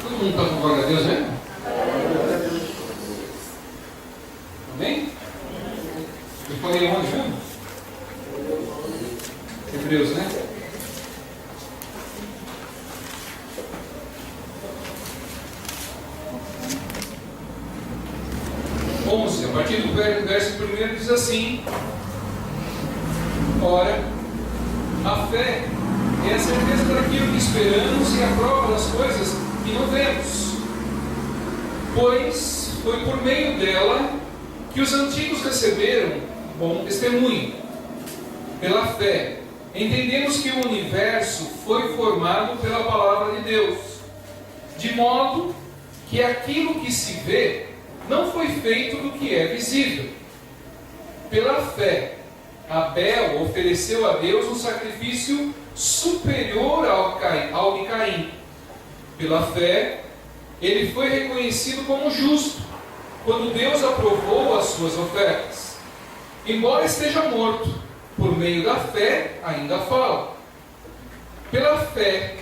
Todo mundo está com glória a Deus, né? Amém? Eu falei onde, viu? Hebreus, né? A partir do verso 1 diz assim: ora, a fé é a certeza daquilo que esperamos e a prova das coisas que não vemos, pois foi por meio dela que os antigos receberam bom testemunho. Pela fé, entendemos que o universo foi formado pela palavra de Deus, de modo que aquilo que se vê não foi feito do que é visível. Pela fé, Abel ofereceu a Deus um sacrifício superior ao de Caim. Pela fé, ele foi reconhecido como justo, quando Deus aprovou as suas ofertas. Embora esteja morto, por meio da fé ainda fala. Pela fé,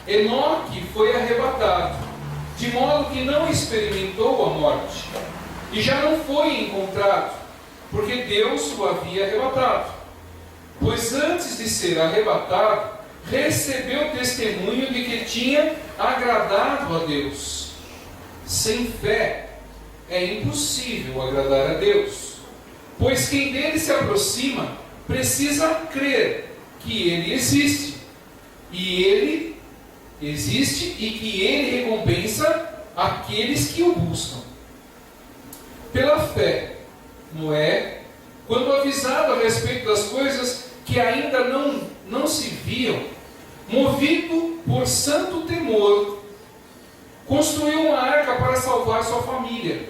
Enoque foi arrebatado, de modo que não experimentou a morte, e já não foi encontrado, porque Deus o havia arrebatado. Pois antes de ser arrebatado, recebeu testemunho de que tinha agradado a Deus. Sem fé é impossível agradar a Deus, pois quem dele se aproxima precisa crer que ele existe, e que ele recompensa aqueles que o buscam. Pela fé, Noé, quando avisado a respeito das coisas que ainda não se viam, movido por santo temor, construiu uma arca para salvar sua família.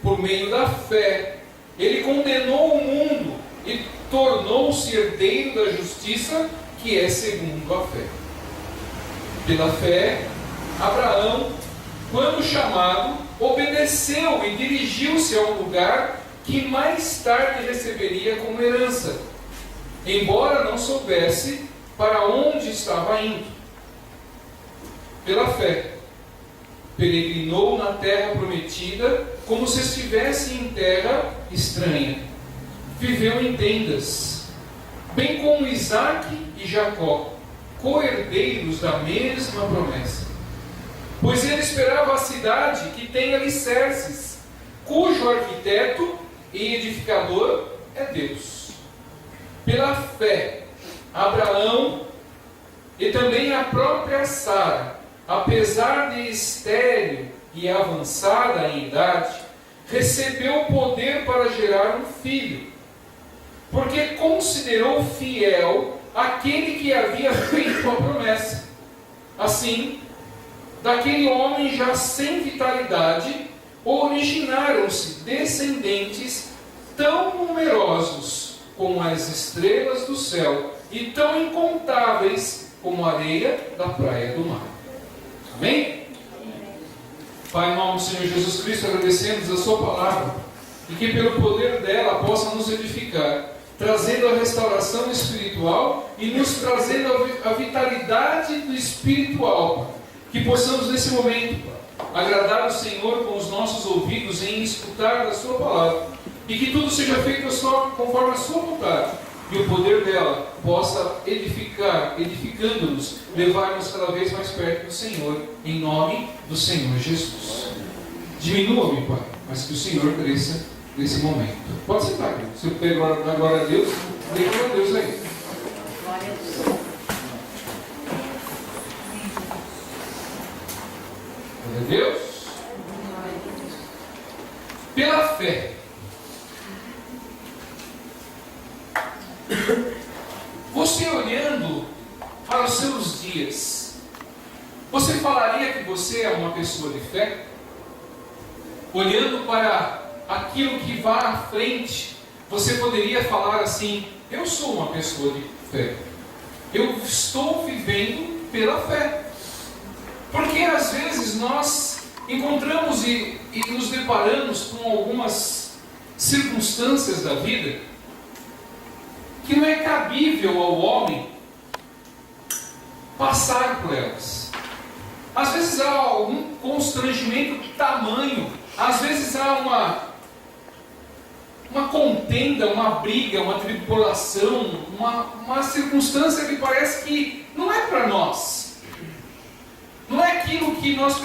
Por meio da fé, ele condenou o mundo e tornou-se herdeiro da justiça, que é segundo a fé. Pela fé, Abraão, quando chamado, obedeceu e dirigiu-se a um lugar que mais tarde receberia como herança, embora não soubesse para onde estava indo. Pela fé, peregrinou na terra prometida, como se estivesse em terra estranha. Viveu em tendas, bem como Isaque e Jacó, co-herdeiros da mesma promessa. Pois ele esperava a cidade que tem alicerces, cujo arquiteto e edificador é Deus. Pela fé, Abraão e também a própria Sara, apesar de estéril e avançada em idade, recebeu poder para gerar um filho, porque considerou fiel aquele que havia feito a promessa. Assim, daquele homem já sem vitalidade, originaram-se descendentes tão numerosos como as estrelas do céu e tão incontáveis como a areia da praia do mar. Amém? Pai, em nome do Senhor Jesus Cristo, agradecemos a sua palavra e que pelo poder dela possa nos edificar, trazendo a restauração espiritual e nos trazendo a vitalidade do espiritual. Que possamos nesse momento agradar o Senhor com os nossos ouvidos em escutar da sua palavra, e que tudo seja feito conforme a sua vontade, e o poder dela possa edificar, edificando-nos, levar-nos cada vez mais perto do Senhor, em nome do Senhor Jesus. Diminua-me, Pai, mas que o Senhor cresça nesse momento. Pode sentar, querido. Se eu puder dar glória a Deus, dê glória a Deus aí. Glória a Deus. Glória a Deus. Pela fé. Você olhando para os seus dias, você falaria que você é uma pessoa de fé? Olhando para aquilo que vai à frente, você poderia falar assim: eu sou uma pessoa de fé. Eu estou vivendo pela fé. Porque às vezes nós encontramos e nos deparamos com algumas circunstâncias da vida que não é cabível ao homem passar por elas. às vezes há algum constrangimento tamanho, às vezes há uma contenda, uma briga, uma tribulação, uma circunstância que parece que não é para nós. Não é aquilo que nós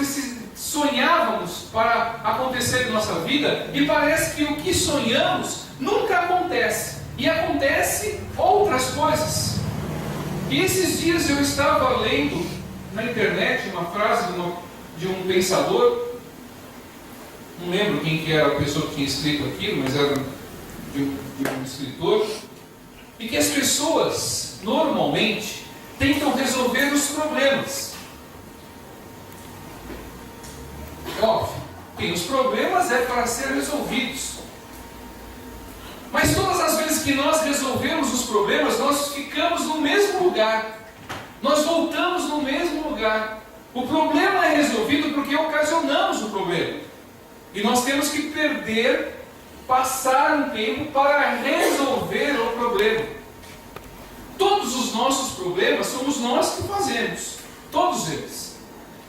sonhávamos para acontecer em nossa vida, e parece que o que sonhamos nunca acontece. E acontece outras coisas. E esses dias eu estava lendo na internet uma frase de um pensador, não lembro quem que era a pessoa que tinha escrito aquilo, mas era de um escritor, e que as pessoas normalmente tentam resolver os problemas. Óbvio, tem os problemas é para ser resolvidos. Mas todas as vezes que nós resolvemos os problemas, nós ficamos no mesmo lugar. Nós voltamos no mesmo lugar. O problema é resolvido porque ocasionamos o problema. E nós temos que passar um tempo para resolver o problema. Todos os nossos problemas somos nós que fazemos. Todos eles.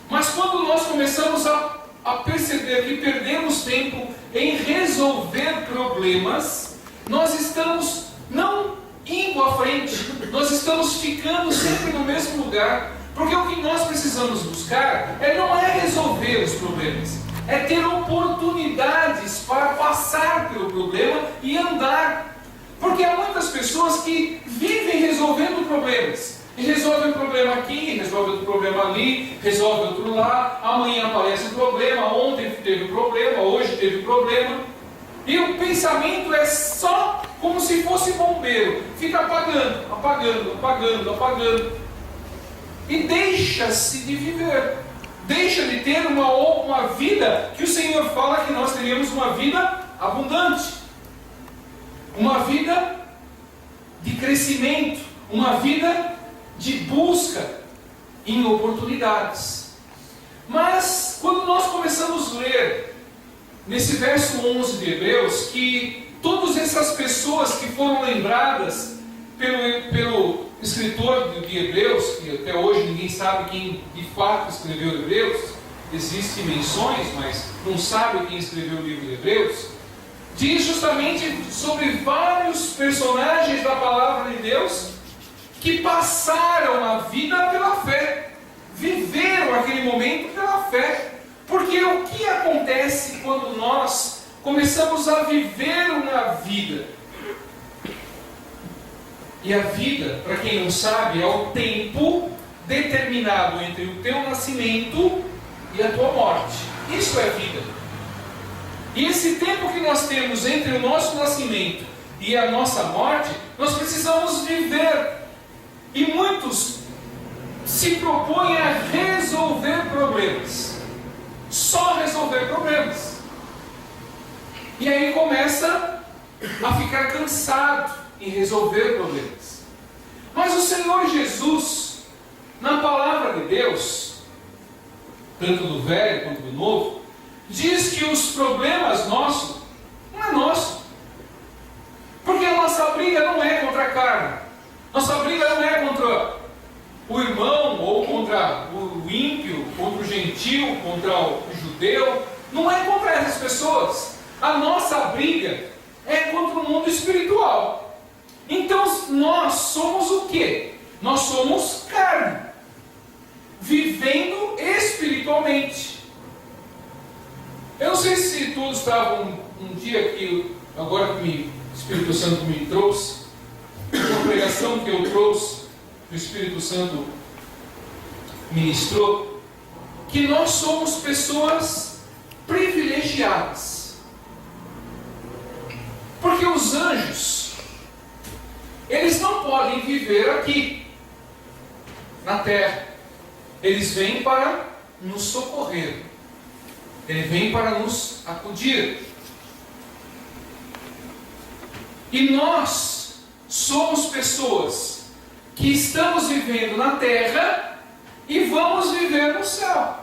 Mas quando nós começamos a perceber que perdemos tempo em resolver problemas, nós estamos não indo à frente, nós estamos ficando sempre no mesmo lugar, porque o que nós precisamos buscar não é resolver os problemas, é ter oportunidades para passar pelo problema e andar, porque há muitas pessoas que vivem resolvendo problemas, e resolve um problema aqui, resolve outro problema ali, resolve outro lá, amanhã aparece um problema, ontem teve um problema, hoje teve um problema, e o pensamento é só como se fosse bombeiro, fica apagando, apagando, apagando, apagando, e deixa-se de viver, deixa de ter uma vida que o Senhor fala que nós teríamos uma vida abundante, uma vida de crescimento, uma vida de busca em oportunidades. Mas quando nós começamos a ler nesse verso 11 de Hebreus, que todas essas pessoas que foram lembradas pelo escritor de Hebreus, que até hoje ninguém sabe quem de fato escreveu Hebreus, existem menções, mas não sabe quem escreveu o livro de Hebreus, diz justamente sobre vários personagens da palavra de Deus que passaram a vida pela fé, viveram aquele momento pela fé. Porque o que acontece quando nós começamos a viver uma vida? E a vida, para quem não sabe, é o tempo determinado entre o teu nascimento e a tua morte. Isso é vida. E esse tempo que nós temos entre o nosso nascimento e a nossa morte, nós precisamos viver. E muitos se propõem a resolver problemas. Só resolver problemas. E aí começa a ficar cansado em resolver problemas. Mas o Senhor Jesus, na palavra de Deus, tanto do Velho quanto do Novo, diz que os problemas nossos não é nosso. Porque a nossa briga não é contra a carne. Nossa briga não é contra o irmão, ou contra o ímpio, contra o gentil, contra o judeu. Não é contra essas pessoas. A nossa briga é contra o mundo espiritual. Então nós somos o quê? Nós somos carne, vivendo espiritualmente. Eu não sei se todos estavam um dia que, agora que o Espírito Santo me trouxe, uma pregação que eu trouxe, que o Espírito Santo ministrou, que nós somos pessoas privilegiadas. Porque os anjos, eles não podem viver aqui, na terra. Eles vêm para nos socorrer. Eles vêm para nos acudir. E nós somos pessoas que estamos vivendo na terra e vamos viver no céu.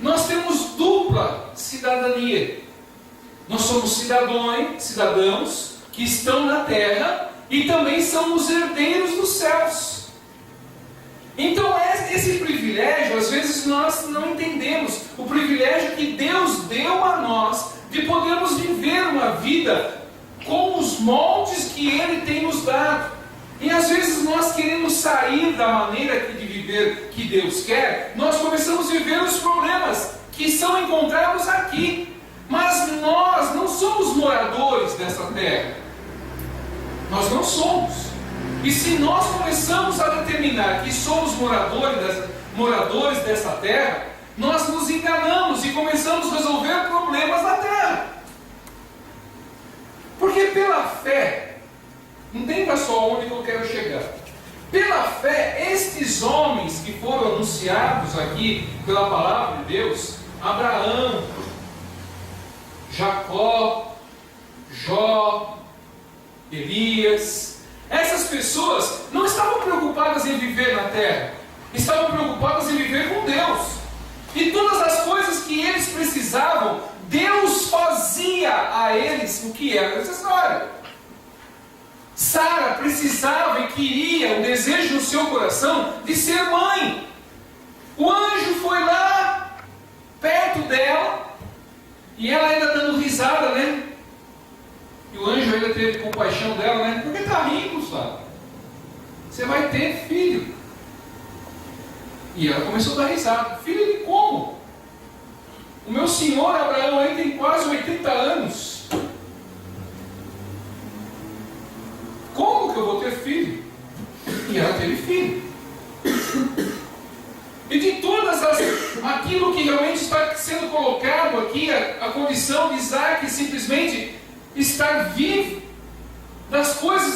Nós temos dupla cidadania. Nós somos cidadãos que estão na terra e também somos herdeiros dos céus. Então esse privilégio às vezes vezes nós não entendemos o privilégio que Deus deu a nós de podermos viver uma vida com os moldes que Ele tem nos dado. E às vezes nós queremos sair da maneira de viver que Deus quer, nós começamos a viver os problemas que são encontrados aqui. Mas nós não somos moradores dessa terra. Nós não somos. E se nós começamos a determinar que somos moradores dessa terra, nós nos enganamos e começamos a resolver problemas da terra. Porque pela fé, entenda só onde eu quero chegar. Pela fé, estes homens que foram anunciados aqui pela palavra de Deus, Abraão, Jacó, Jó, Elias, essas pessoas não estavam preocupadas em viver na terra, estavam preocupadas em viver com Deus. E todas as coisas que eles precisavam, Deus fazia a eles o que era necessário. Sara precisava e queria, o desejo no seu coração, de ser mãe. O anjo foi lá, perto dela, e ela ainda dando risada, né? E o anjo ainda teve compaixão dela, né? Porque está rindo, sabe? Você vai ter filho. E ela começou a dar risada. Filho de como? O meu senhor Abraão aí tem quase 80 anos. Como que eu vou ter filho? E ela teve filho. E de todas aquilo que realmente está sendo colocado aqui, a condição de Isaac simplesmente estar vivo, das coisas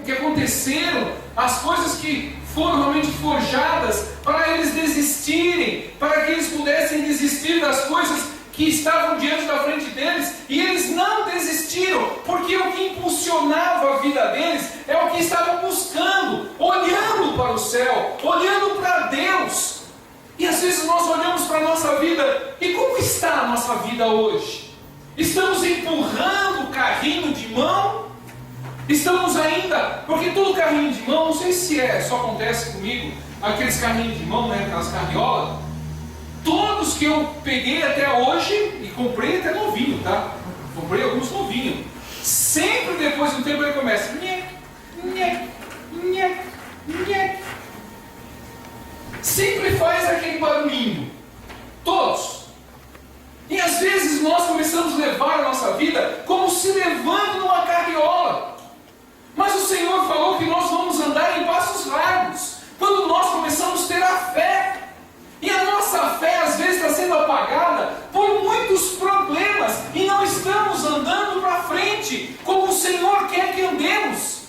que aconteceram, as coisas que foram realmente forjadas para eles desistirem, para que eles pudessem desistir das coisas que estavam diante da frente deles, e eles não desistiram, porque o que impulsionava a vida deles é o que estavam buscando, olhando para o céu, olhando para Deus. E às vezes nós olhamos para a nossa vida, e como está a nossa vida hoje? Estamos empurrando o carrinho de mão? Estamos ainda, porque todo carrinho de mão, não sei se só acontece comigo, aqueles carrinhos de mão, né, aquelas carriolas, todos que eu peguei até hoje, e comprei até novinho, tá? Comprei alguns novinhos. Sempre depois de um tempo ele começa, nhec, nhec, nhec, nhec. Sempre faz aquele barulhinho. Todos. E às vezes nós começamos a levar a nossa vida como se levando numa carriola. Mas o Senhor falou que nós vamos andar em passos largos, quando nós começamos a ter a fé. E a nossa fé às vezes está sendo apagada por muitos problemas, e não estamos andando para frente, como o Senhor quer que andemos.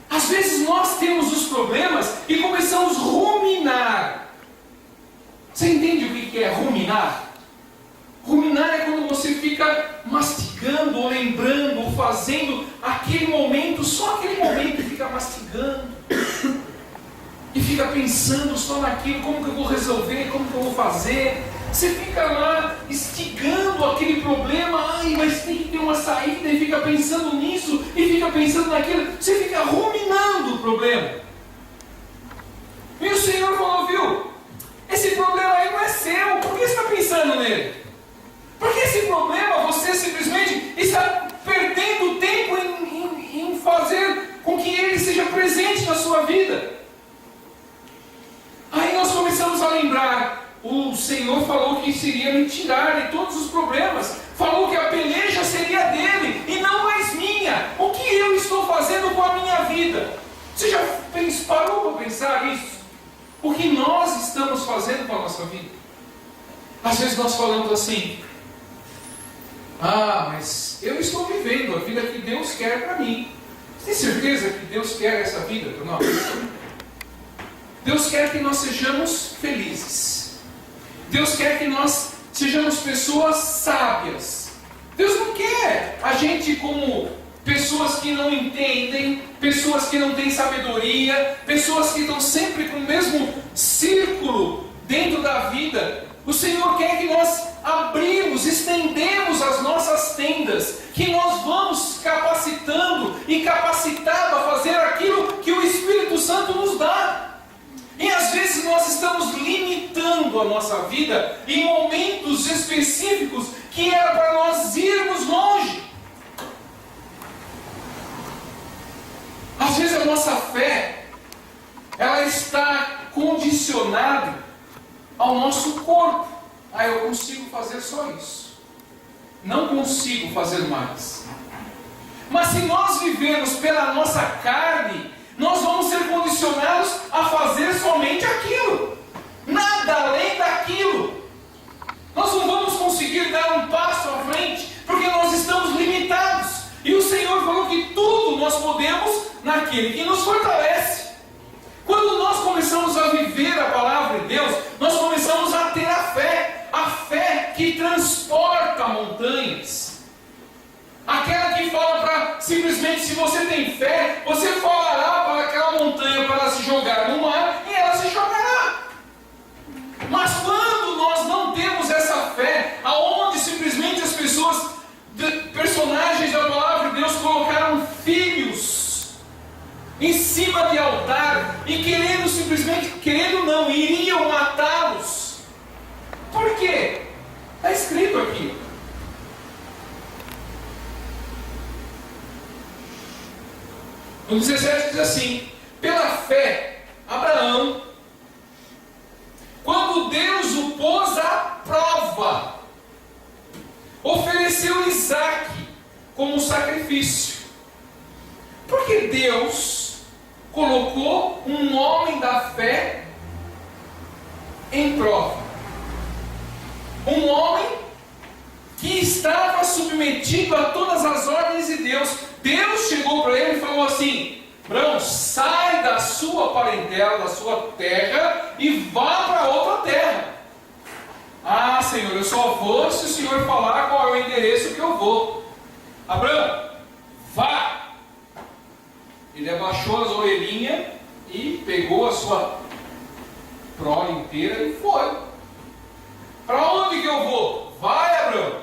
Às vezes nós temos os problemas e começamos a ruminar. Você entende o que é ruminar? Ruminar é quando você fica mastigando, ou lembrando, ou fazendo aquele momento, só aquele momento, e fica mastigando. E fica pensando só naquilo, como que eu vou resolver, como que eu vou fazer. Você fica lá instigando aquele problema, ai, mas tem que ter uma saída, e fica pensando nisso, e fica pensando naquilo. Você fica ruminando o problema. E o Senhor falou, viu, esse problema aí não é seu, por que você está pensando nele? Porque esse problema você simplesmente está perdendo tempo em fazer com que ele seja presente na sua vida. Aí nós começamos a lembrar, o Senhor falou que seria me tirar de todos os problemas, falou que a peleja seria dele e não mais minha. O que eu estou fazendo com a minha vida? Você já parou para pensar nisso? O que nós estamos fazendo com a nossa vida? Às vezes nós falamos assim, mas eu estou vivendo a vida que Deus quer para mim. Você tem certeza que Deus quer essa vida para nós? Deus quer que nós sejamos felizes. Deus quer que nós sejamos pessoas sábias. Deus não quer a gente como pessoas que não entendem, pessoas que não têm sabedoria, pessoas que estão sempre com o mesmo círculo dentro da vida. O Senhor quer que nós abrimos, estendemos as nossas tendas, que nós vamos capacitando e capacitado a fazer aquilo que o Espírito Santo nos dá. E às vezes nós estamos limitando marcando a nossa vida em momentos específicos que era para nós irmos longe. Às vezes a nossa fé, ela está condicionada ao nosso corpo. Eu consigo fazer só isso. Não consigo fazer mais. Mas se nós vivermos pela nossa carne, nós vamos ser condicionados a fazer somente aquilo. Nada além daquilo. Nós não vamos conseguir dar um passo à frente, porque nós estamos limitados. E o Senhor falou que tudo nós podemos naquele que nos fortalece. Quando nós começamos a viver a palavra de Deus, nós começamos a ter a fé que transporta montanhas. Aquela que fala para, simplesmente, se você tem fé, você falará para aquela montanha para ela se jogar no mar, e ela se jogará. Mas quando nós não temos essa fé, aonde simplesmente as pessoas, personagens da palavra de Deus, colocaram filhos em cima de altar, e iriam matá-los. Por quê? Está escrito aqui. No 17 diz assim: pela fé, Abraão, quando Deus o pôs à prova, ofereceu Isaque como sacrifício. Porque Deus colocou um homem da fé em prova. Um homem que estava submetido a todas as ordens de Deus. Deus chegou para ele e falou assim: Abraão, sai da sua parentela, da sua terra e vá para outra terra. Senhor, eu só vou se o Senhor falar qual é o endereço que eu vou. Abraão, vá. Ele abaixou as orelhinhas e pegou a sua prole inteira e foi. Para onde que eu vou? Vai, Abraão.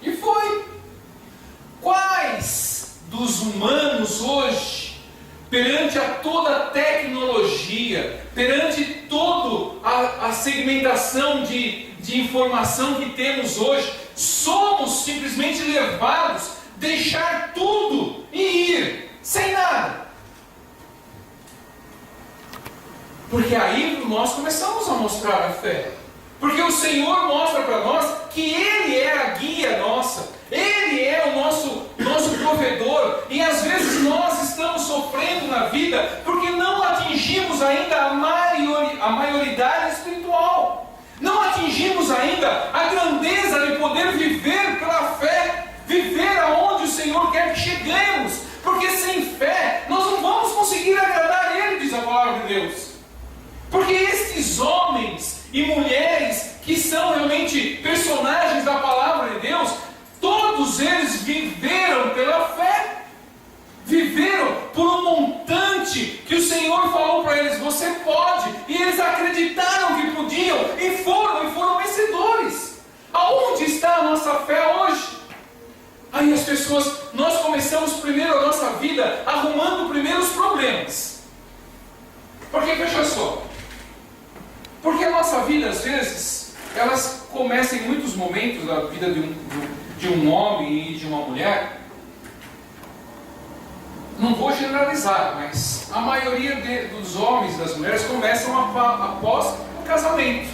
E foi. Quais dos humanos hoje, perante a toda a tecnologia, perante toda a segmentação de informação que temos hoje, somos simplesmente levados a deixar tudo e ir sem nada? Porque aí nós começamos a mostrar a fé. Porque o Senhor mostra para nós que Ele é a guia nossa, Ele é o nosso provedor, e às vezes nós estamos sofrendo na vida porque não atingimos ainda a maioridade espiritual, não atingimos ainda a grandeza de poder viver pela fé, viver aonde o Senhor quer que cheguemos, porque sem fé nós não vamos conseguir agradar Ele, diz a palavra de Deus. Porque estes homens e mulheres que são realmente personagens da palavra de Deus, todos eles viveram pela fé, viveram por um montante que o Senhor falou para eles: você pode, e eles acreditaram que podiam e foram vencedores. Aonde está a nossa fé hoje? Aí as pessoas, nós começamos primeiro a nossa vida arrumando primeiro os problemas. Porque veja só, porque a nossa vida, às vezes, elas começam em muitos momentos da vida de um homem e de uma mulher. Não vou generalizar, mas a maioria dos homens e das mulheres começam após o casamento.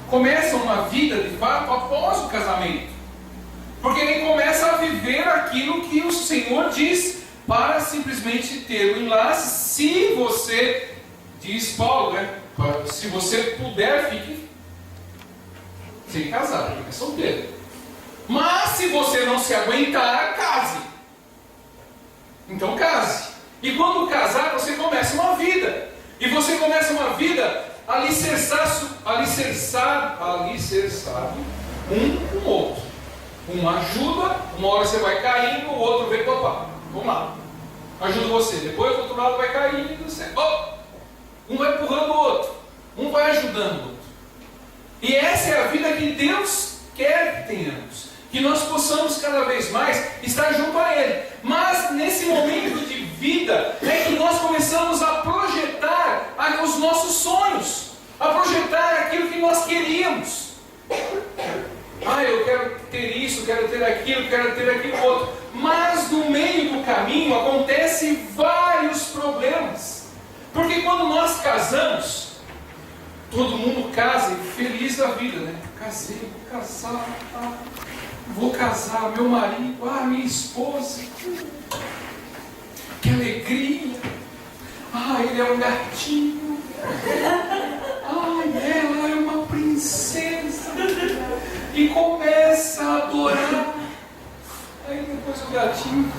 Começam uma vida, de fato, após o casamento. Porque ele começa a viver aquilo que o Senhor diz, para simplesmente ter o enlace. Se você, diz Paulo, né? Se você puder, fique sem casar, fique solteiro. Mas se você não se aguentar, case. Então case. E quando casar, você começa uma vida. E você começa uma vida alicerçado um com o outro. Um ajuda, uma hora você vai caindo, o outro vem, opa, vamos lá. Ajuda você. Depois o outro lado vai caindo, você, um vai empurrando o outro, um vai ajudando o outro. E essa é a vida que Deus quer que tenhamos, que nós possamos cada vez mais estar junto a Ele. Mas nesse momento de vida é que nós começamos a projetar os nossos sonhos, a projetar aparecem vários problemas. Porque quando nós casamos, todo mundo casa e feliz da vida, né? Casei, vou casar, vou casar, meu marido, minha esposa, que alegria, ele é um gatinho, ela é uma princesa, e começa a adorar. Aí depois o gatinho,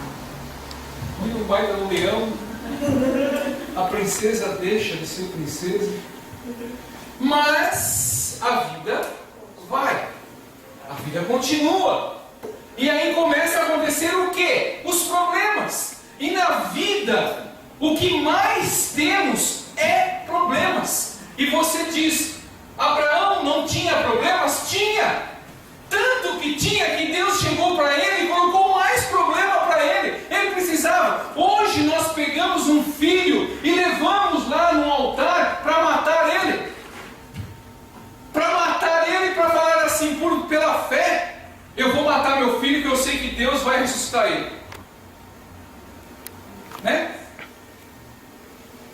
põe o baita do leão, a princesa deixa de ser princesa, mas a vida vai, a vida continua, e aí começa a acontecer o quê? Os problemas. E na vida, o que mais temos é problemas. E você diz, Abraão não tinha problemas? Tinha. Tanto que tinha que Deus chegou para ele e colocou mais problema para ele. Ele precisava. Hoje nós pegamos um filho e levamos lá no altar para matar ele. Para matar ele, para falar assim, pela fé, eu vou matar meu filho, que eu sei que Deus vai ressuscitar ele. Né?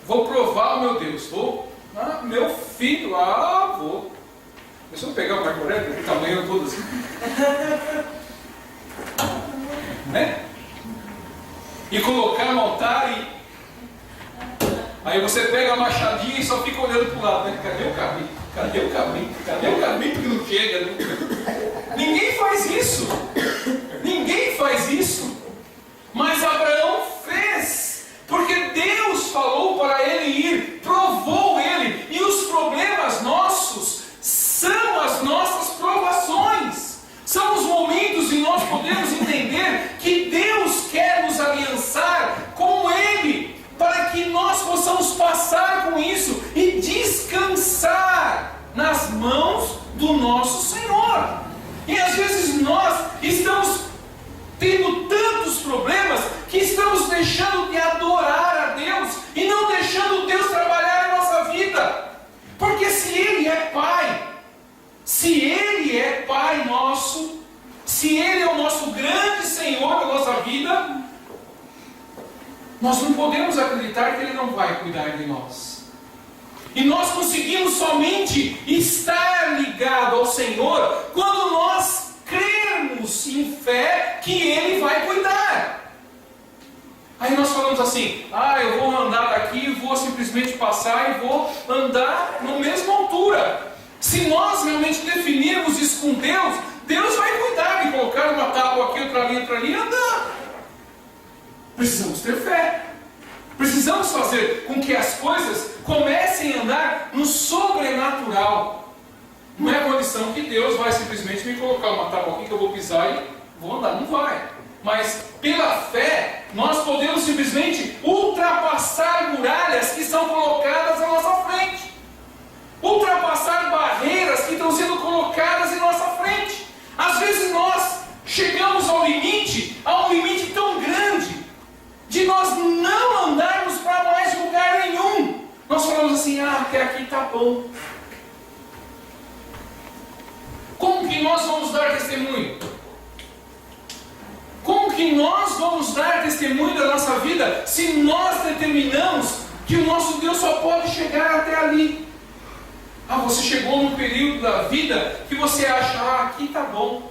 Vou provar o meu Deus. Meu filho, vou. Deixa eu pegar o Marco Aurélio, que tamanho todo assim. Né? E colocar no altar e... Aí você pega a machadinha e só fica olhando para o lado, né? Cadê o caminho? Cadê o caminho? Cadê o caminho? Porque não chega, né? Ninguém faz isso. Ninguém faz isso. Mas Abraão fez. Porque Deus falou para ele ir, provou ele. E os problemas nossos são as nossas provações. São os momentos em nós podemos entender que Deus quer nos aliançar com Ele, para que nós possamos passar com isso e descansar nas mãos do nosso Senhor. E às vezes nós estamos tendo tantos problemas que estamos deixando de adorar a Deus e não deixando Deus trabalhar na nossa vida. Porque se Ele é Pai, se Ele é Pai nosso, se Ele é o nosso grande Senhor da nossa vida, nós não podemos acreditar que Ele não vai cuidar de nós. E nós conseguimos somente estar ligado ao Senhor quando nós cremos em fé que Ele vai cuidar. Aí nós falamos assim, eu vou andar daqui, vou simplesmente passar e vou andar na mesma altura. Se nós realmente definirmos isso com Deus, Deus vai cuidar de colocar uma tábua aqui, outra ali e andar. Precisamos ter fé. Precisamos fazer com que as coisas comecem a andar no sobrenatural. Não é a condição que Deus vai simplesmente me colocar uma tábua aqui que eu vou pisar e vou andar. Não vai. Mas pela fé, nós podemos simplesmente ultrapassar muralhas que são colocadas à nossa frente. Ultrapassar barreiras que estão sendo colocadas em nossa frente. Às vezes nós chegamos a um limite tão grande, de nós não andarmos para mais lugar nenhum. Nós falamos assim, até aqui está bom. Como que nós vamos dar testemunho? Como que nós vamos dar testemunho da nossa vida se nós determinamos que o nosso Deus só pode chegar até ali? Você chegou num período da vida que você acha, aqui está bom.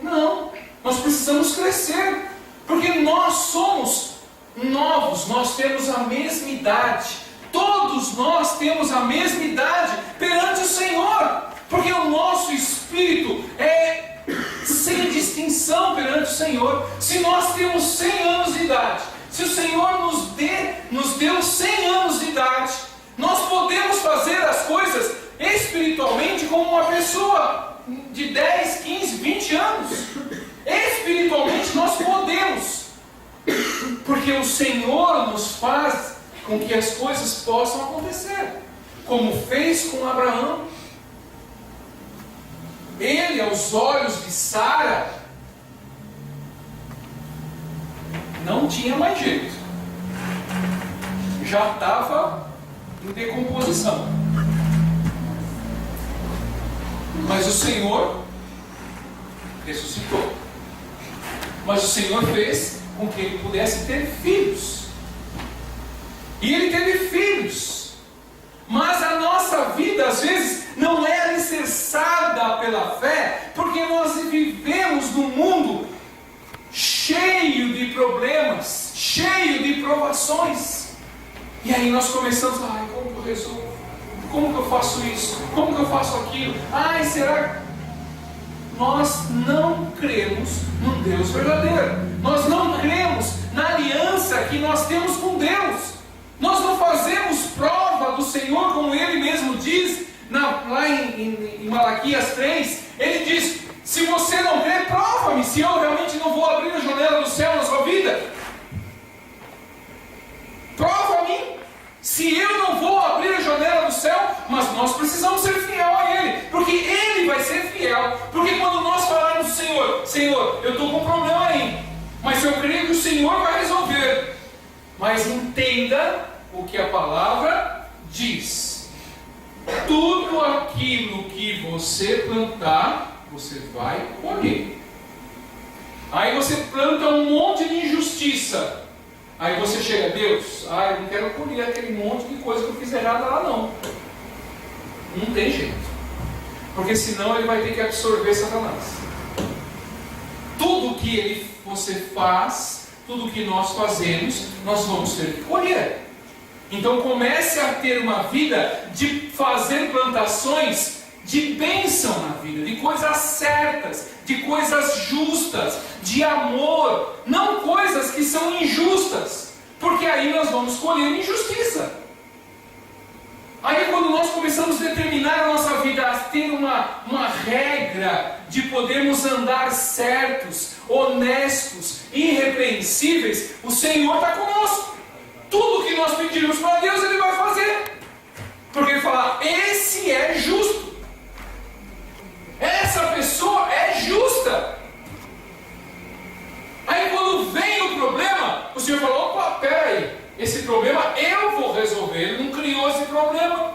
Não, nós precisamos crescer, porque nós somos novos, nós temos a mesma idade. Todos nós temos a mesma idade perante o Senhor, porque o nosso espírito é sem distinção perante o Senhor. Se nós temos 100 anos de idade, se o Senhor nos deu 100 anos de idade, nós podemos fazer as coisas espiritualmente como uma pessoa de 10, 15, 20 anos. Espiritualmente nós podemos, porque o Senhor nos faz com que as coisas possam acontecer, como fez com Abraão. Ele, aos olhos de Sara, não tinha mais jeito, já estava em decomposição. Mas o Senhor ressuscitou. Mas o Senhor fez com que ele pudesse ter filhos. E ele teve filhos. Mas a nossa vida, às vezes, não é alicerçada pela fé, porque nós vivemos num mundo cheio de problemas, cheio de provações. E aí nós começamos, como que eu resolvo? Como que eu faço isso? Como que eu faço aquilo? Será que... Nós não cremos num Deus verdadeiro. Nós não cremos na aliança que nós temos com Deus. Nós não fazemos prova do Senhor, como Ele mesmo diz, lá em Malaquias 3. Ele diz: se você não crê, prova-me se eu realmente não vou abrir a janela do céu na sua vida. Prova-me se eu não vou abrir a janela do céu. Mas nós precisamos ser fiel a Ele, porque Ele vai ser fiel. Porque quando nós falarmos do Senhor: Senhor, eu estou com um problema aí, mas eu creio que o Senhor vai resolver. Mas entenda o que a palavra diz: tudo aquilo que você plantar, você vai colher. Aí você planta um monte de injustiça. Aí você chega: Deus, eu não quero colher aquele monte de coisa que eu fiz errada lá não. Não tem jeito. Porque senão ele vai ter que absorver Satanás. Tudo que você faz, tudo que nós fazemos, nós vamos ter que colher. Então comece a ter uma vida de fazer plantações de bênção na vida, de coisas certas, de coisas justas, de amor, não coisas que são injustas, porque aí nós vamos colher injustiça. Aí quando nós começamos a determinar a nossa vida a ter uma regra de podermos andar certos, honestos, irrepreensíveis, o Senhor está conosco. Tudo que nós pedirmos para Deus, Ele vai fazer. Porque Ele fala: esse é justo. Essa pessoa é justa. Aí quando vem o problema, o Senhor falou: opa, peraí, esse problema eu vou resolver. Ele não criou esse problema.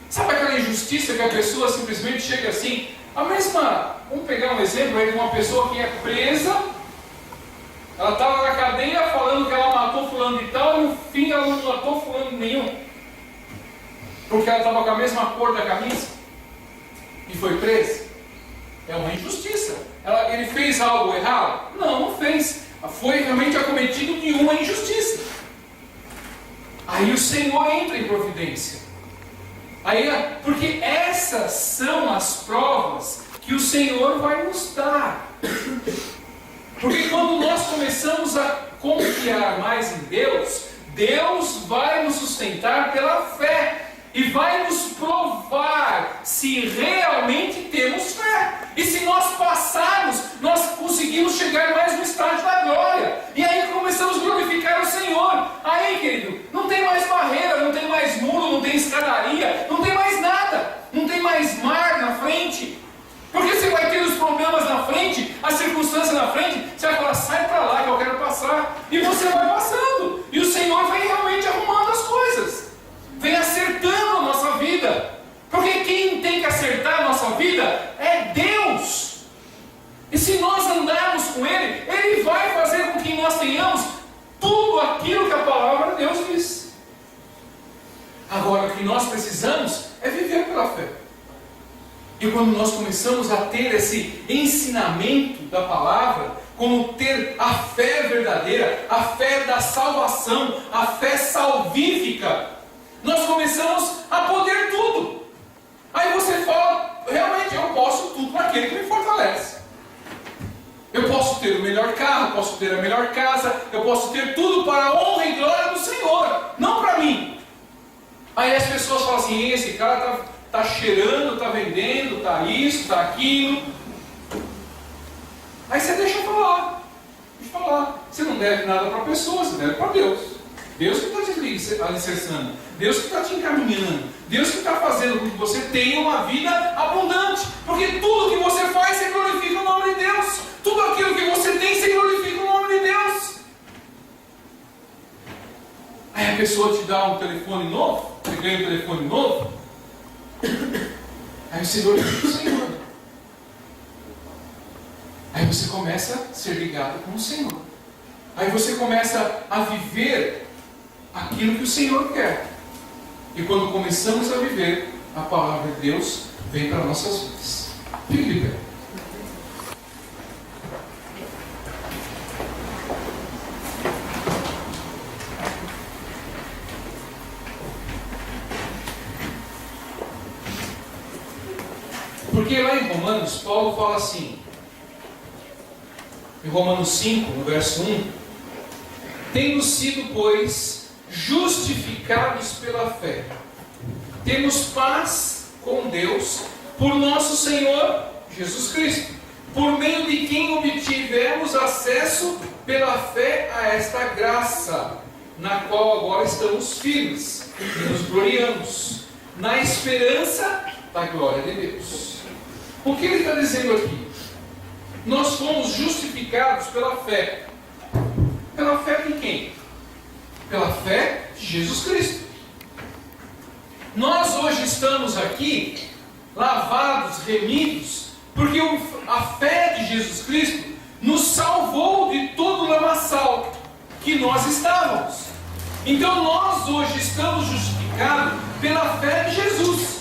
Sabe aquela injustiça que a pessoa simplesmente chega assim? Vamos pegar um exemplo aí de uma pessoa que é presa. Ela estava na cadeia falando que ela matou fulano de tal, e no fim ela não matou fulano nenhum, porque ela estava com a mesma cor da camisa e foi presa. É uma injustiça. Ele fez algo errado? Não fez. Foi realmente acometido de uma injustiça. Aí o Senhor entra em providência. Porque essas são as provas que o Senhor vai nos dar. Porque quando nós começamos a confiar mais em Deus, Deus vai nos sustentar pela fé e vai nos provar se realmente temos fé. E se nós passarmos, nós conseguimos chegar mais no estágio da glória. E aí começamos a glorificar o Senhor. Aí, querido, não tem mais barreira, não tem mais muro, não tem escadaria, não tem mais nada, não tem mais mar na frente. Porque você vai ter os problemas na frente, a circunstância na frente, você vai falar: sai para lá que eu quero passar. E você vai passando. E o Senhor vem realmente arrumando as coisas. Vem acertando a nossa vida. Porque quem tem que acertar a nossa vida é Deus. E se nós andarmos com Ele, Ele vai fazer com que nós tenhamos tudo aquilo que a palavra de Deus diz. Agora, o que nós precisamos é viver pela fé. E quando nós começamos a ter esse ensinamento da palavra, como ter a fé verdadeira, a fé da salvação, a fé salvífica, nós começamos a poder tudo. Aí você fala: realmente eu posso tudo naquele que me fortalece. Eu posso ter o melhor carro, posso ter a melhor casa, eu posso ter tudo para a honra e glória do Senhor, não para mim. Aí as pessoas falam assim: esse cara está cheirando, está vendendo, está isso, está aquilo. Aí você deixa falar. Você não deve nada para a pessoa, você deve para Deus. Deus que está te alicerçando, Deus que está te encaminhando, Deus que está fazendo com que você tenha uma vida abundante. Porque tudo que você faz, você glorifica o nome de Deus. Tudo aquilo que você tem, você glorifica o nome de Deus. Aí a pessoa te dá um telefone novo, você ganha um telefone novo. Aí você glorifica o Senhor. Aí você começa a ser ligado com o Senhor. Aí você começa a viver aquilo que o Senhor quer. E quando começamos a viver, a palavra de Deus vem para nossas vidas. Fique de pé. Porque lá em Romanos, Paulo fala assim, em Romanos 5, no verso 1, tendo sido, pois, justificados pela fé, temos paz com Deus por nosso Senhor Jesus Cristo, por meio de quem obtivemos acesso pela fé a esta graça, na qual agora estamos firmes e nos gloriamos, na esperança da glória de Deus. O que ele está dizendo aqui? Nós fomos justificados pela fé. Pela fé de quem? Pela fé de Jesus Cristo. Nós hoje estamos aqui, lavados, remidos, porque a fé de Jesus Cristo nos salvou de todo o lamaçal que nós estávamos. Então nós hoje estamos justificados pela fé de Jesus.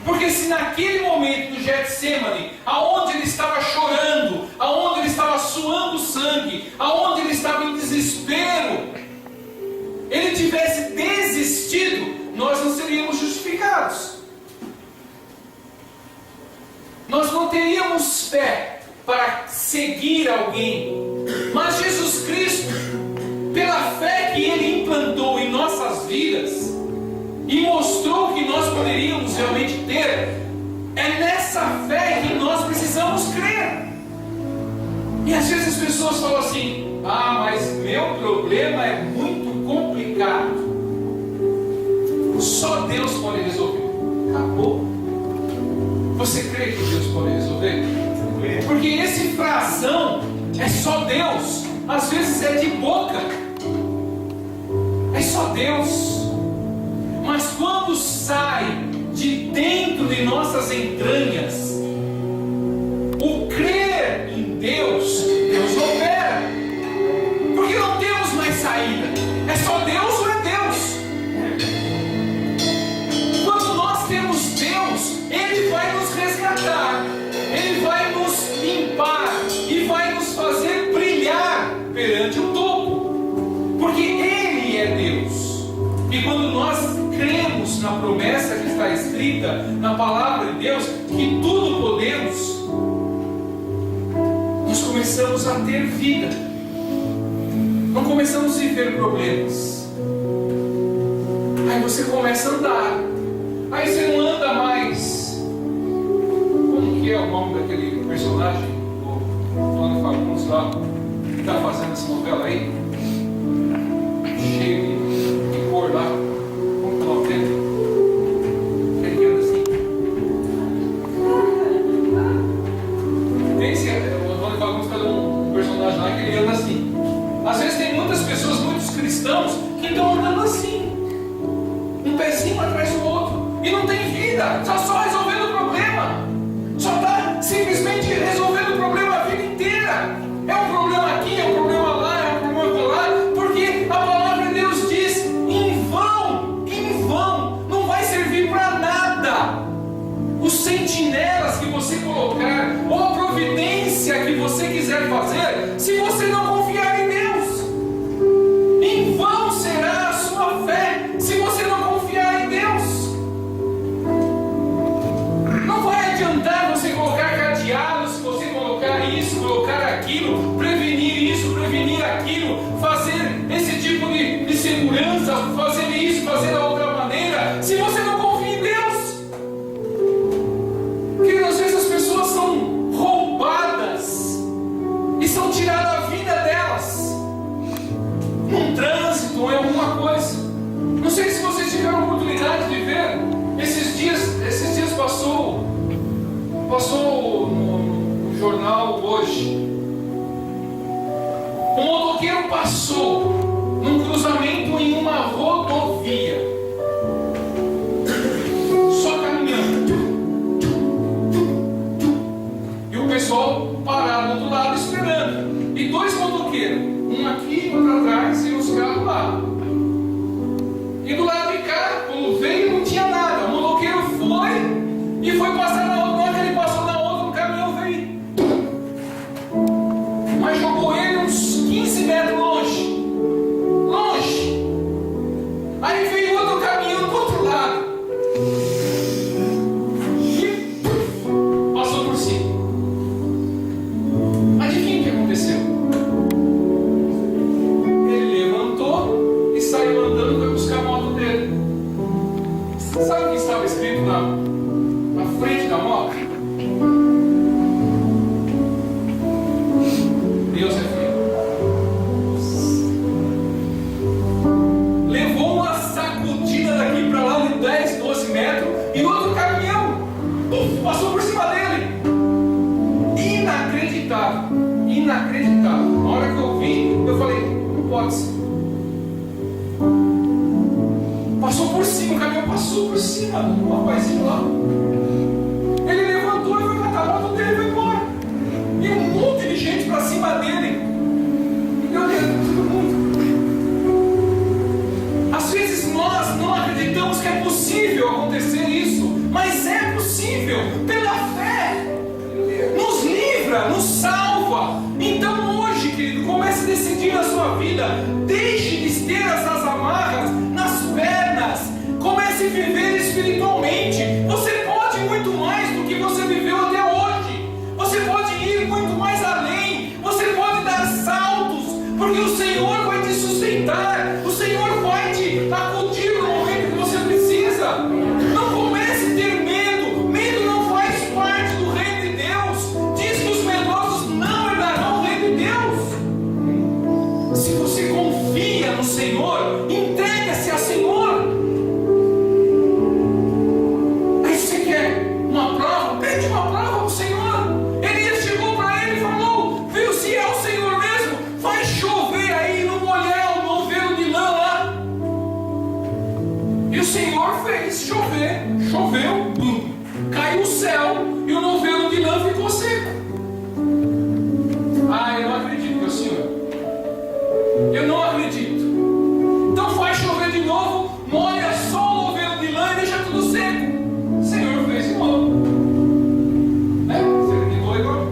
Porque se naquele momento do Getsemane, aonde ele estava chorando, aonde ele estava suando sangue, aonde ele estava em desespero, ele tivesse desistido, nós não seríamos justificados. Nós não teríamos fé para seguir alguém. Mas Jesus Cristo, pela fé que ele implantou em nossas vidas, e mostrou que nós poderíamos realmente ter, é nessa fé que nós precisamos crer. E às vezes as pessoas falam assim: ah, mas meu problema é muito complicado, só Deus pode resolver. Acabou. Você crê que Deus pode resolver? Porque esse frasão é só Deus, às vezes é de boca, é só Deus. Mas quando sai de dentro de nossas entranhas, o crer em Deus, Deus opera. Porque não temos mais saída. É só Deus ou é Deus? Quando nós temos Deus, Ele vai nos resgatar, Ele vai nos limpar e vai nos fazer brilhar perante o topo. Porque Ele é Deus. E quando nós cremos na promessa que está escrita na palavra de Deus, que tudo podemos, nós começamos a ter vida, não começamos a viver problemas. Aí você começa a andar, aí você não anda mais. Como que é o nome daquele personagem do Antônio Fagundes lá, que está fazendo essa novela aí? Cheio de cor lá. Como que é o nome dele? Ele que anda assim. O Antônio Fagundes faz um personagem lá que ele anda assim. Às vezes tem muitas pessoas, muitos cristãos, que estão andando assim, um pezinho atrás do outro, e não tem vida, está só resolvendo o problema, só está simplesmente resolvendo o problema a vida inteira. É um problema aqui, é um problema lá, é um problema lá, porque a palavra de Deus diz: em vão, não vai servir para nada os sentinelas que você colocar, ou a providência que você quiser fazer, se você não confiar em Deus. Em vão será a sua fé se você não confiar em Deus. Não vai adiantar você colocar cadeados, se você colocar isso, colocar aquilo, prevenir isso, prevenir aquilo, fazer esse tipo de segurança, fazer isso, fazer da outra maneira, se você não confia em Deus. Porque às vezes as pessoas são roubadas e são tiradas a vida delas num trânsito ou em alguma coisa. Não sei se vocês tiveram a oportunidade de ver, esses dias passou no jornal hoje, um motoqueiro passou num cruzamento em uma rodovia, só caminhando, e o pessoal parado do outro lado esperando, e dois motoqueiros, um aqui, outro atrás, e os carros lá. assim. Passou por cima, o caminhão passou por cima do rapazinho lá. Ele levantou e foi catar a moto dele e foi embora. E um monte de gente para cima dele. E eu olhei todo mundo. Às vezes nós não acreditamos que é possível acontecer isso, mas é possível, pela fé. Nos livra, nos salva. Então hoje, querido, comece a decidir na sua vida. Deixe de ter essas amarras nas pernas. Comece a viver espiritualmente. Você pode muito mais do que você viveu até hoje. Você pode ir muito mais além. Você pode dar saltos, porque o Senhor vai te sustentar. O Senhor vai te acudir no momento que você precisa. Não comece a ter medo. Medo não faz parte do reino de Deus. Diz que os medrosos não herdarão o reino de Deus. Se você confia no Senhor, entregue-se ao Senhor. Aí você quer uma prova? Pede uma prova para o Senhor. Elias chegou para ele e falou: viu, se é o Senhor mesmo, vai chover aí no molhar o novelo de lã lá. E o Senhor fez chover. Choveu, caiu o céu e o novelo de lã ficou seco. Ah, eu não acredito, meu Senhor. Eu não acredito. Então faz chover de novo, molha só o novelo de lã e deixa tudo seco. O Senhor fez de novo. Você acreditou igual?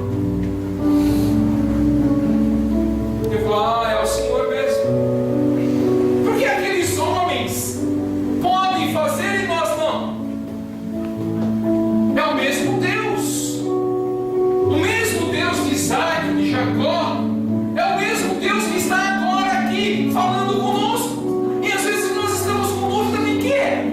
Eu falo, é o Senhor mesmo. Porque aqueles homens podem fazer e nós não. É o mesmo Deus. O mesmo Deus de Isaac, de Jacó. É o mesmo Deus que está agora aqui falando conosco. E às vezes nós estamos com dúvida de quê?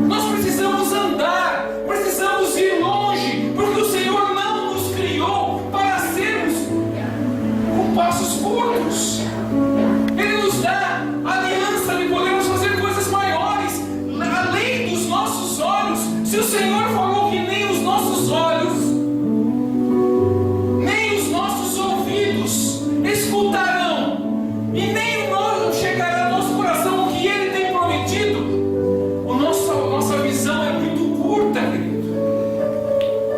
Nós precisamos andar, precisamos ir longe, porque o Senhor não nos criou para sermos com passos curtos. Ele nos dá a aliança de podermos fazer coisas maiores, além dos nossos olhos. Se o Senhor falou que nem os nossos olhos, nem os nossos ouvidos escutarão, e nem chegará ao nosso coração o que Ele tem prometido, nossa visão é muito curta, querido.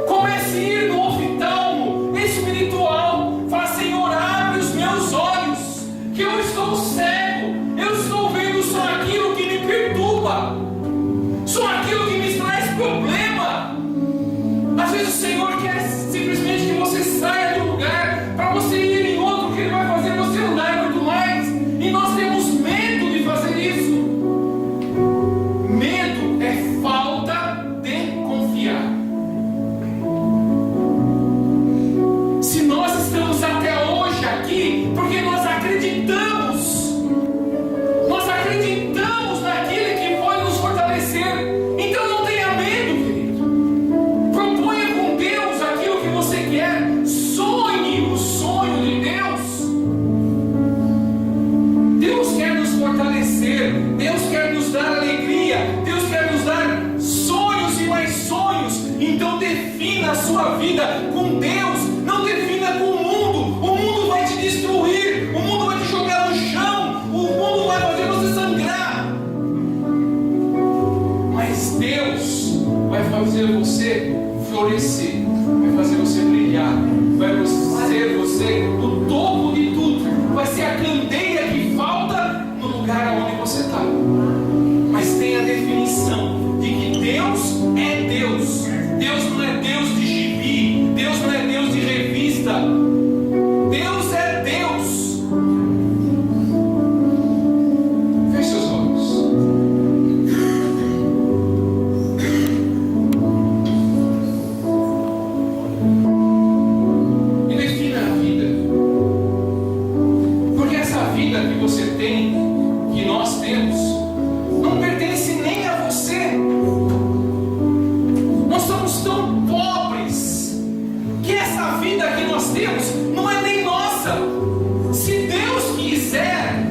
Comece a ir no oftalmo espiritual. Fala: Senhor, abre os meus olhos, que eu estou cego. Eu estou vendo só aquilo que me perturba, só aquilo que me traz problema. Às vezes o Senhor quer simplesmente que você saia de um lugar para você ir em outro, que Ele vai fazer você andar muito mais. E nós temos medo de fazer isso. Medo é falta de confiar. Se nós estamos até hoje aqui, porque nós acreditamos naquele que pode nos fortalecer. Então não tenha medo, querido. Proponha com Deus aquilo que você quer. Sonhe o sonho de Deus. Deus quer nos fortalecer. Deus quer nos dar alegria. Deus quer nos dar sonhos e mais sonhos. Então defina a sua vida com Deus. Não defina com o mundo. O mundo vai te destruir. O mundo vai te jogar no chão. O mundo vai fazer você sangrar. Mas Deus vai fazer você florescer. Vai fazer você brilhar. Vai fazer você no topo de tudo. Vai ser a candeia que falta no lugar onde você está. Mas tem a definição de que Deus é Deus. Deus não é Deus de gibi. Deus não é Deus de revista. Deus é Deus. Feche seus olhos. E defina a vida. Porque essa vida que você tem, que nós temos, não pertence nem a você. Nós somos tão pobres que essa vida que nós temos não é nem nossa. Se Deus quiser,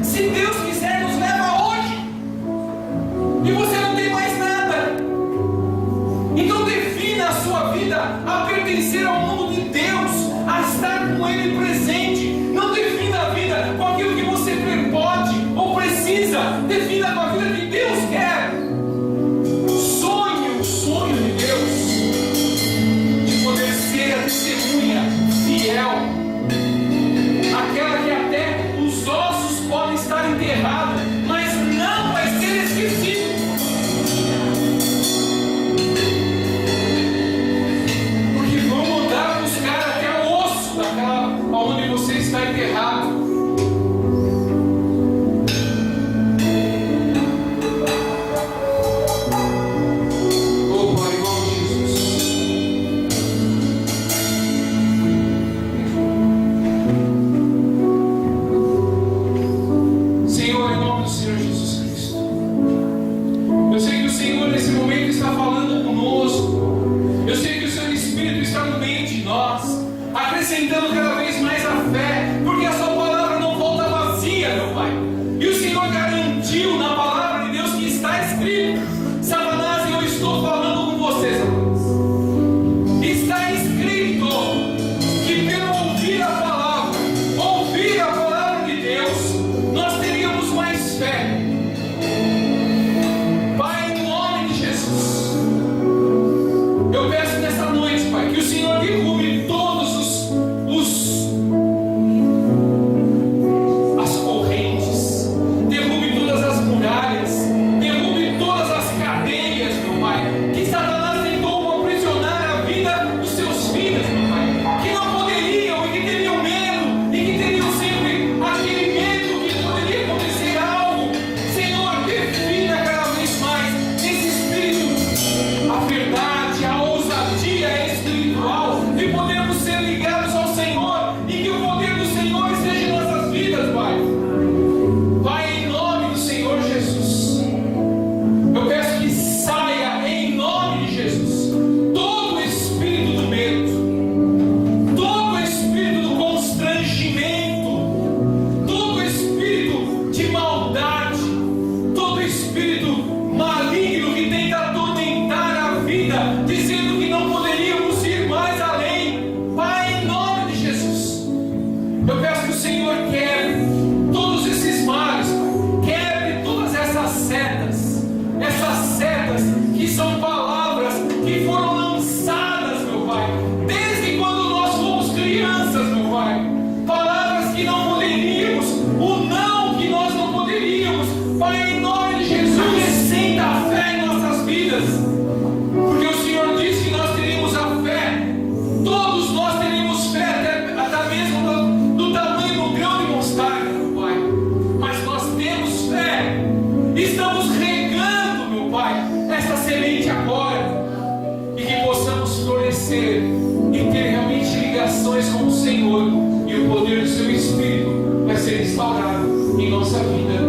nos leva hoje. E você não tem mais nada. Então defina a sua vida a pertencer ao mundo de Deus, a estar com Ele presente. Não defina a vida com aquilo que você prefere. defina com a vida que Deus quer. Sonhe o sonho de Deus, de poder ser a testemunha fiel, aquela que até os ossos podem estar enterrados, mas não vai ser esquecido. Porque vão mandar buscar até o osso daquela onde você está enterrado. Acrescentando cada vez mais a fé, porque a sua palavra não volta vazia, meu Pai. E o Senhor garantiu na palavra de Deus que está escrito. Satanás, eu estou falando com você, Satanás. Está escrito que pelo ouvir a palavra de Deus, nós teríamos mais fé. Pai, em nome de Jesus, eu peço nessa noite, Pai, que o Senhor derrube todos as correntes, derrube todas as muralhas, derrube todas as cadeias, meu Pai, que Satanás tentou aprisionar a vida dos seus filhos, meu Pai, que não poderiam e que teriam medo e que teriam sempre aquele medo que poderia acontecer algo. Senhor, defina cada vez mais esse espírito, a verdade, a ousadia espiritual, de podermos ser ligados ao Senhor e que o poder do Senhor esteja em nossas vidas, Pai. Pai, em nome do Senhor Jesus, eu peço que saia em nome de Jesus todo o espírito do medo, todo o espírito do constrangimento, todo o espírito de maldade, todo o espírito maligno que tenta atormentar a vida, dizendo que não poderíamos ir mais além. Pai, em nome de Jesus, eu peço que o Senhor quebre todos esses males, Pai. Quebre todas essas setas que são palavras que foram lançadas, meu Pai, desde quando nós fomos crianças, meu Pai. Palavras que não poderíamos, o não que nós não poderíamos. Pai, em nome de Jesus, acrescenta a fé em nossas vidas, porque o Senhor disse que nós teríamos a fé. Todos nós teríamos fé, até mesmo do tamanho do grão de mostarda, meu Pai. Mas nós temos fé. Estamos regando, meu Pai, essa semente agora. E que possamos florescer e ter realmente ligações com o Senhor. E o poder do Seu Espírito vai ser instaurado em nossa vida.